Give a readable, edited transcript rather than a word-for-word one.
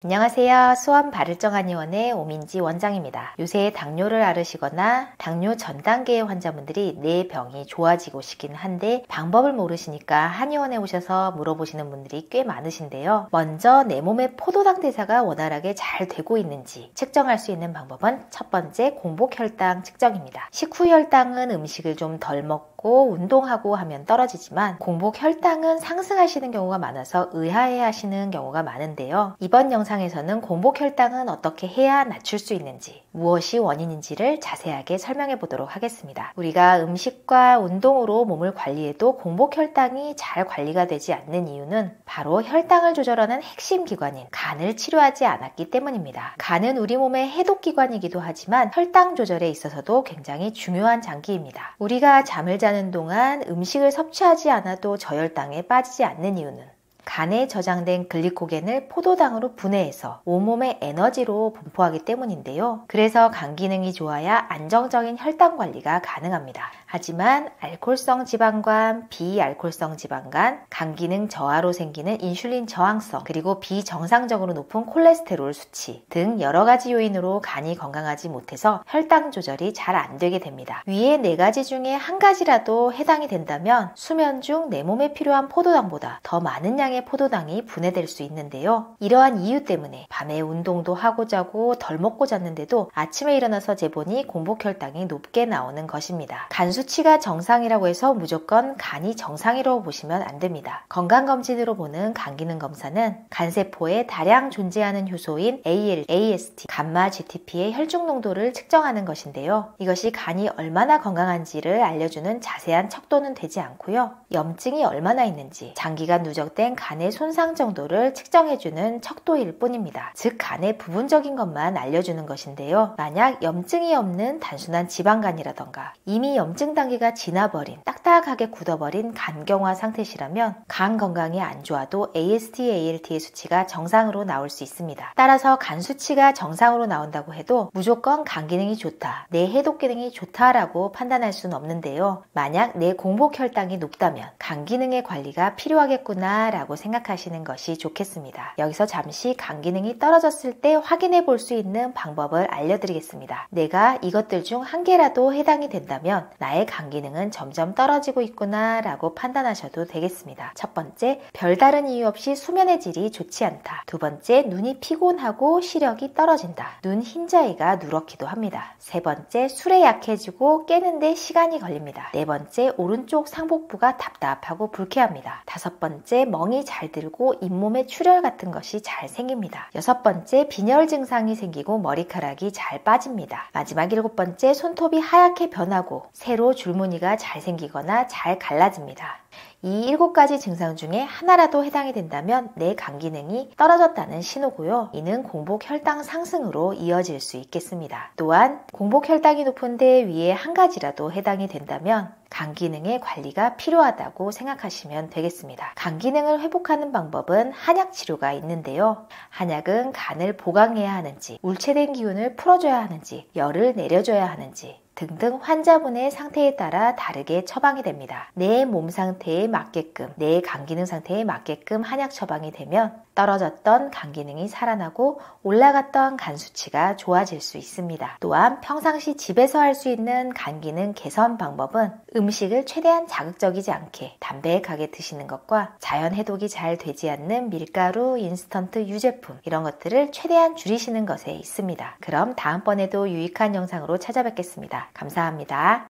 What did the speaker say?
안녕하세요. 수원바를정한의원의 오민지 원장입니다. 요새 당뇨를 앓으시거나 당뇨 전 단계의 환자분들이 내 병이 좋아지고시긴 한데 방법을 모르시니까 한의원에 오셔서 물어보시는 분들이 꽤 많으신데요. 먼저 내 몸의 포도당 대사가 원활하게 잘 되고 있는지 측정할 수 있는 방법은 첫 번째 공복혈당 측정입니다. 식후 혈당은 음식을 좀 덜 먹고 운동하고 하면 떨어지지만 공복혈당은 상승하시는 경우가 많아서 의아해 하시는 경우가 많은데요. 이번 영상에서는 공복혈당은 어떻게 해야 낮출 수 있는지, 무엇이 원인인지를 자세하게 설명해 보도록 하겠습니다. 우리가 음식과 운동으로 몸을 관리해도 공복혈당이 잘 관리가 되지 않는 이유는 바로 혈당을 조절하는 핵심 기관인 간을 치료하지 않았기 때문입니다. 간은 우리 몸의 해독기관이기도 하지만 혈당 조절에 있어서도 굉장히 중요한 장기입니다. 우리가 잠을 자는 동안 음식을 섭취하지 않아도 저혈당에 빠지지 않는 이유는 간에 저장된 글리코겐을 포도당으로 분해해서 온몸의 에너지로 분포하기 때문인데요. 그래서 간 기능이 좋아야 안정적인 혈당 관리가 가능합니다. 하지만 알코올성 지방간, 비알코올성 지방간, 간 기능 저하로 생기는 인슐린 저항성, 그리고 비정상적으로 높은 콜레스테롤 수치 등 여러 가지 요인으로 간이 건강하지 못해서 혈당 조절이 잘 안 되게 됩니다. 위에 4가지 중에 한 가지라도 해당이 된다면 수면 중 내 몸에 필요한 포도당보다 더 많은 양의 포도당이 분해될 수 있는데요. 이러한 이유 때문에 밤에 운동도 하고 자고 덜 먹고 잤는데도 아침에 일어나서 재보니 공복혈당이 높게 나오는 것입니다. 간 수치가 정상이라고 해서 무조건 간이 정상이라고 보시면 안 됩니다. 건강검진으로 보는 간기능검사는 간세포에 다량 존재하는 효소인 AL, AST, 감마 GTP의 혈중 농도를 측정하는 것인데요. 이것이 간이 얼마나 건강한지를 알려주는 자세한 척도는 되지 않고요. 염증이 얼마나 있는지, 장기간 누적된 간의 손상 정도를 측정해주는 척도일 뿐입니다. 즉 간의 부분적인 것만 알려주는 것인데요. 만약 염증이 없는 단순한 지방간이라던가 이미 염증 단계가 지나버린 딱딱하게 굳어버린 간경화 상태시라면 간 건강이 안 좋아도 AST, ALT의 수치가 정상으로 나올 수 있습니다. 따라서 간 수치가 정상으로 나온다고 해도 무조건 간 기능이 좋다, 내 해독 기능이 좋다라고 판단할 수는 없는데요. 만약 내 공복혈당이 높다면 간 기능의 관리가 필요하겠구나 라고 생각하시는 것이 좋겠습니다. 여기서 잠시 간 기능이 떨어졌을 때 확인해 볼 수 있는 방법을 알려드리겠습니다. 내가 이것들 중 한 개라도 해당이 된다면 나의 간 기능은 점점 떨어지고 있구나 라고 판단하셔도 되겠습니다. 첫 번째, 별다른 이유 없이 수면의 질이 좋지 않다. 두 번째, 눈이 피곤하고 시력이 떨어진다. 눈 흰자위가 누렇기도 합니다. 세 번째, 술에 약해지고 깨는데 시간이 걸립니다. 네 번째, 오른쪽 상복부가 답답하고 불쾌합니다. 다섯 번째, 멍이 잘 들고 잇몸에 출혈 같은 것이 잘 생깁니다. 여섯 번째, 빈혈 증상이 생기고 머리카락이 잘 빠집니다. 마지막 일곱 번째, 손톱이 하얗게 변하고 세로 줄무늬가 잘 생기거나 잘 갈라집니다. 이 7가지 증상 중에 하나라도 해당이 된다면 내 간 기능이 떨어졌다는 신호고요. 이는 공복혈당 상승으로 이어질 수 있겠습니다. 또한 공복혈당이 높은데 위에 한 가지라도 해당이 된다면 간 기능의 관리가 필요하다고 생각하시면 되겠습니다. 간 기능을 회복하는 방법은 한약 치료가 있는데요. 한약은 간을 보강해야 하는지, 울체된 기운을 풀어줘야 하는지, 열을 내려줘야 하는지 등등 환자분의 상태에 따라 다르게 처방이 됩니다. 내 몸 상태에 맞게끔, 내 간 기능 상태에 맞게끔 한약 처방이 되면 떨어졌던 간 기능이 살아나고 올라갔던 간 수치가 좋아질 수 있습니다. 또한 평상시 집에서 할 수 있는 간 기능 개선 방법은 음식을 최대한 자극적이지 않게 담백하게 드시는 것과 자연 해독이 잘 되지 않는 밀가루, 인스턴트, 유제품 이런 것들을 최대한 줄이시는 것에 있습니다. 그럼 다음번에도 유익한 영상으로 찾아뵙겠습니다. 감사합니다.